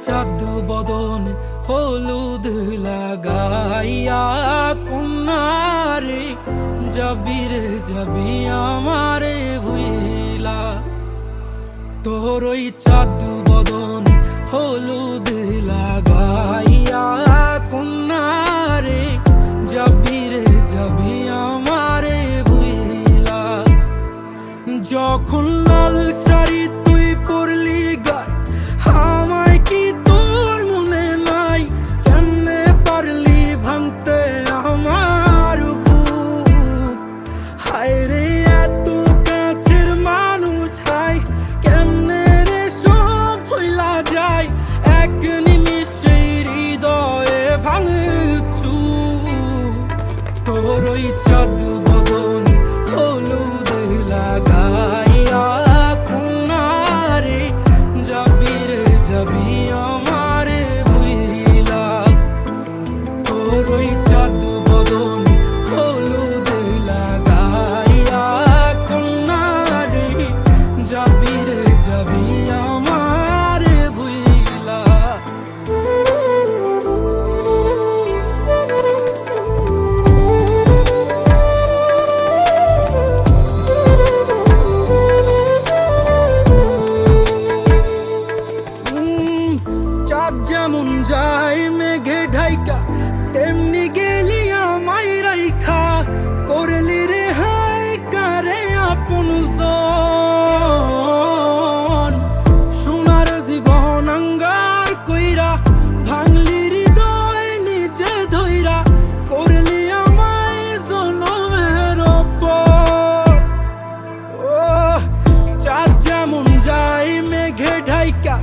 চাঁদ বদন হলুদ লাগাইয়া কন্যারে যাবি রে যাবি আমারে ভুইলা। তোর ওই চাঁদ বদন হলুদ লাগাইয়া কন্যারে যাবি রে যাবি আমারে ভুইলা। যখন লাল শাড়ি তুই পরলি গায় আমায় কি তোর মনে নাই? কেমনে পারলি ভাঙতে আমার বুক? হায় রে এত কাছের মানুষ, হায় কেমনে রে সব ভুইলা যায় এক নিমিষে হৃদয়ে ভাঙচু। তোর ওই চাঁদ বদন হলুদ লাগাইয়া কন্যারে যাবি রে যাবি আমারে ভুইলা। তোর ওই চাঁদ বদন হলুদ লাগাইয়া কন্যারে যাবি রে যাবি আমারে ভুইলা। চাঁদ যেমন যায় মেঘে ঢাইকা তেমনি গেলি আমায় রাইখা। করলি রে হায় কারে আপন জন, সোনার জীবন আঙ্গার কইরা ভাঙলি হৃদয় নিজে ধইরা। করলি আমায় জনমের ওপর। ও চাঁদ যেমন যায় মেঘে ঢাইকা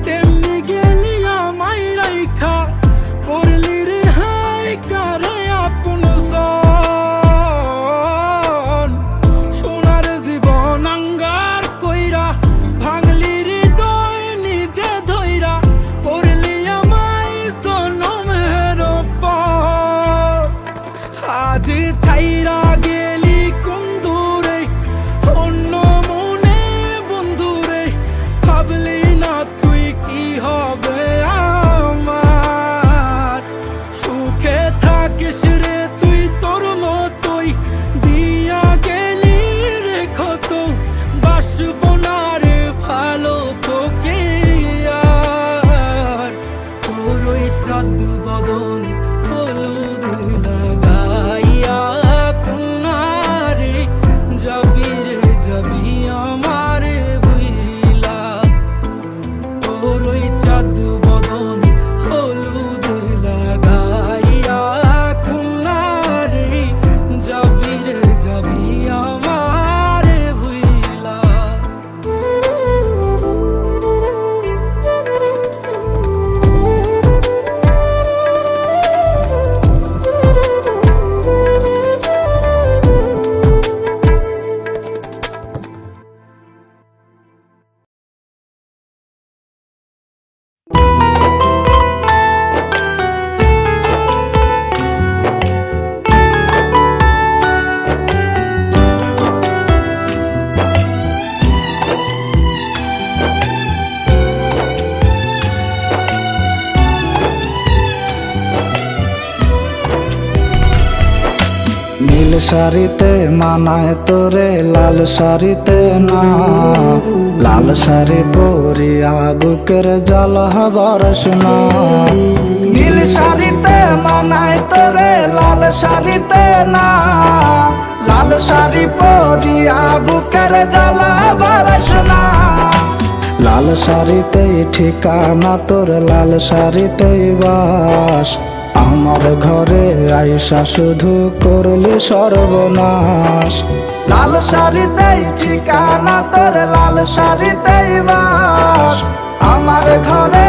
তেমনি গেলি আমায় রাইখা। করলি রে হায় কারে আপন জন, সোনার জীবন আঙ্গার কইরা ভাঙলি হৃদয় নিজে ধইরা। করলি আমায় জনমের ওপর। আজ ছাইরা গেলি কোন দূরে অন্য মনে বন্ধুরে। ভাবলি না তুই কি হবে আমার? সুখে থাকিস রে তুই তোর মতোই দিয়া গেলি রে ক্ষত। বাসব না রে ভালো তোকে আর। তোর ওই চাঁদ বদন হলুদ লাগাইয়া কন্যারে যাবি রে যাবি আমারে ভুইলা। তোর ওই চাঁদ বদন হলুদ লাগাইয়া কন্যারে যাবি রে যাবি আমারে ভুইলা। নীল শাড়িতে মানায় তোরে লাল শাড়িতে না। লাল শাড়ি পরিয়া বুকের জল বরস না। নীল শাড়িতে মানায় তোরে লাল শাড়িতে না। লাল শাড়ি পরিয়া বুকের জল বরস না। লাল শাড়িতেই ঠিকানা তোর লাল শাড়িতেই বাস। আমার ঘরে আইসা শুধু করলি সর্বনাশ। লাল শাড়িতেই ঠিকানা তোর লাল শাড়িতেই বাস। আমার ঘরে